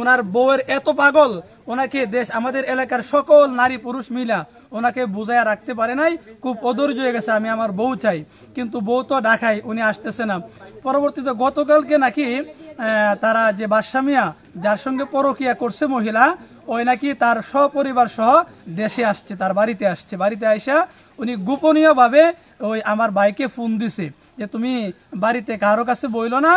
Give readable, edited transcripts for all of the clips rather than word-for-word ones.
ওনার বউয়ের এত পাগল, ওনাকে আমাদের এলাকার সকল নারী পুরুষ মিলা ওনাকে বুঝাইয়া রাখতে পারে নাই। খুব অধৈর্য হয়ে গেছে, আমি আমার বউ চাই, কিন্তু বউ তো ঢাকায়, উনি আসতেছে না। পরবর্তীতে গতকালকে নাকি তারা যে বাদশা মিয়া যার সঙ্গে পরকিয়া করছে মহিলা, ওই নাকি তার সপরিবার সহ দেশে আসছে, তার বাড়িতে আসছে। বাড়িতে আইসা উনি গোপনীয়ভাবে ওই আমার ভাইকে ফোন দিছে যে তুমি বাড়িতে কারো কাছে বইলো না,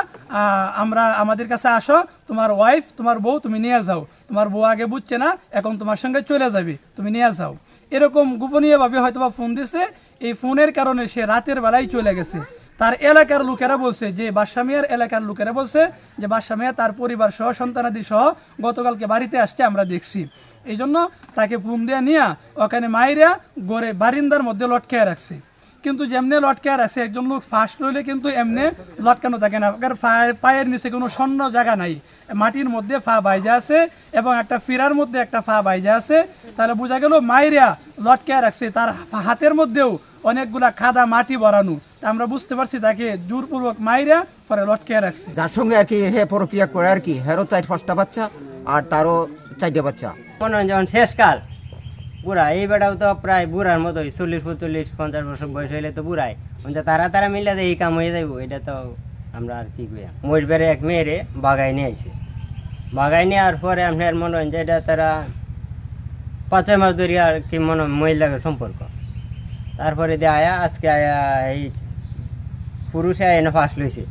আমাদের কাছে আসো, তোমার ওয়াইফ তোমার বউ তুমি নিয়ে যাও, তোমার বউ আগে বুঝছে না, এখন তোমার সঙ্গে চলে যাবে, তুমি নিয়ে যাও। এরকম গোপনীয়ভাবে হয়তো বা ফোন দিছে। এই ফোনের কারণে সে রাতের বেলায় চলে গেছে। তার এলাকার লোকেরা বলছে যে বাদশা মিয়ার এলাকার লোকেরা বলছে যে বাদশা মিয়া তার পরিবার সহ সন্তানাদি সহ গতকালকে বাড়িতে আসছে, আমরা দেখছি। এই জন্য তাকে ফোন দিয়ে নিয়ে ওখানে মাইরা গড়ে বারিন্দার মধ্যে লটকায় রাখছে। কিন্তু যেমনি লটকায় রাখছে, একজন লোক ফার্স্ট লইলে কিন্তু এমনি লটকানো থাকে না, পায়ের নিচে কোনো স্বর্ণ জায়গা নাই, মাটির মধ্যে ফা বাইজা আছে এবং একটা ফিরার মধ্যে একটা ফা বাইজা আছে। তাহলে বোঝা গেল মাইরা লটকায় রাখছে, তার হাতের মধ্যেও অনেকগুলা খাদা মাটি ভরানো। আমরা বুঝতে পারছি তাকে জোরপূর্বক মাইরা পরে লটকায় রাখছে। যার সঙ্গে আর কি হে প্রক্রিয়া করে আর কি, হেরও 4-5টা বাচ্চা আর তারও 4টে বাচ্চা। মনে হয় যেমন শেষকাল বুড়া, এই বেটাও তো প্রায় বুড়ার মতোই, 40-45-50 বছর বয়স হইলে তো বুড়াই। তারা মিলে এই কাম হয়ে যাইব, এটা তো আমরা আর কি করি। মহিষবাড়ি এক মেয়েরে বাগাই নিয়ে আইছে, বাগাই নেওয়ার পরে আপনার মনে হয় যে এটা তারা 5-6 মাস ধরে আর কি মনে মহিলাকে সম্পর্ক। তারপরে দিয়ে আয়া আজকে আয়া এই পুরুষে এনে ফাঁস লইছে,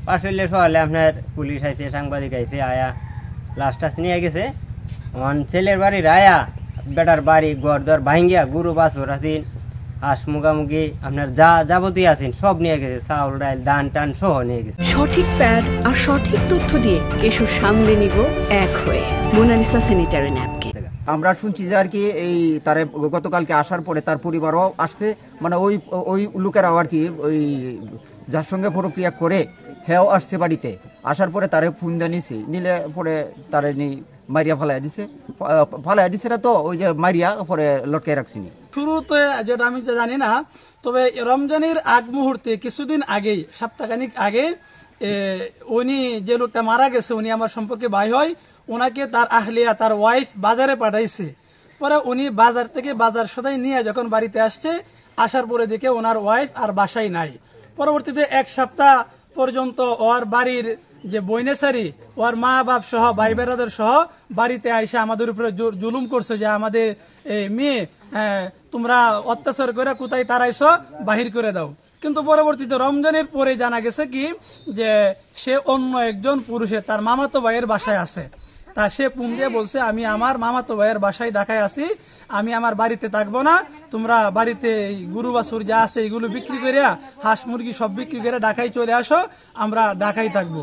ফাঁস লইলে সকালে আপনার পুলিশ আইছে, সাংবাদিক আইছে, আয়া লাশ টাস নিয়ে গেছে। ছেলের বাড়ির আয়া বেটার বাড়ি ঘর দর ভাঙ্গিয়া গরু বাছুর আছেন, হাঁস মুগামুগি আপনার যা যাবতীয় আছেন সব নিয়ে গেছে, চাউল ডাল ধান টান সহ নিয়ে গেছে। সঠিক প্যাড আর সঠিক তথ্য দিয়ে কেশু সামলে নিব এক হয়ে মোনালিসা স্যানিটারি ন্যাপকিন। আমরা শুনছি যে আর কি এই তারে গতকালকে আসার পরে তার পরিবারও আসছে, মানে ওই লোকেরাও আর কি ওই যার সঙ্গে প্রক্রিয়া করে হেও আসছে বাড়িতে। আসার পরে তারে ফোন জানিয়েছে, নিলে পরে তারে মারিয়া ফালাইয়া দিছে না, তো ওই যে মারিয়া পরে লটকে রাখছিনি। শুরুতে যেটা আমি জানি না, তবে রমজানের আগ মুহূর্তে কিছুদিন আগেই, সপ্তাহখানিক আগে, উনি যে লোকটা মারা গেছে উনি আমার সম্পর্কে ভাই হয়, ওনাকে তার আহলিয়া তার ওয়াইফ বাজারে পাঠাইছে। পরে উনি বাজার থেকে বাজার সদাই নিয়ে যখন বাড়িতে আসছে, আসার পরে দেখে ওনার ওয়াইফ আর বাসায় নাই। পরবর্তীতে 1 সপ্তাহ পর্যন্ত ওর বাড়ির যে বইনেসারি, ওর মা বাপ সহ ভাই বেড়াদের সহ বাড়িতে আইসা আমাদের উপরে জুলুম করছে যে আমাদের মেয়ে তোমরা অত্যাচার করে কোথায় তারাইছো, বাহির করে দাও। কিন্তু পরবর্তীতে রমজানের পরে জানা গেছে কি যে সে অন্য একজন পুরুষের তার মামাতো ভাইয়ের বাসায় আছে। তা সে ফোন দিয়ে বলছে আমি আমার মামাতো ভাইয়ের বাসায় ঢাকায় আছি, আমি আমার বাড়িতে থাকবো না, তোমরা বাড়িতে গরু বাছুর যা আছে এগুলো বিক্রি করে, হাঁস মুরগি সব বিক্রি করে ঢাকায় চলে আসো, আমরা ঢাকায় থাকবো।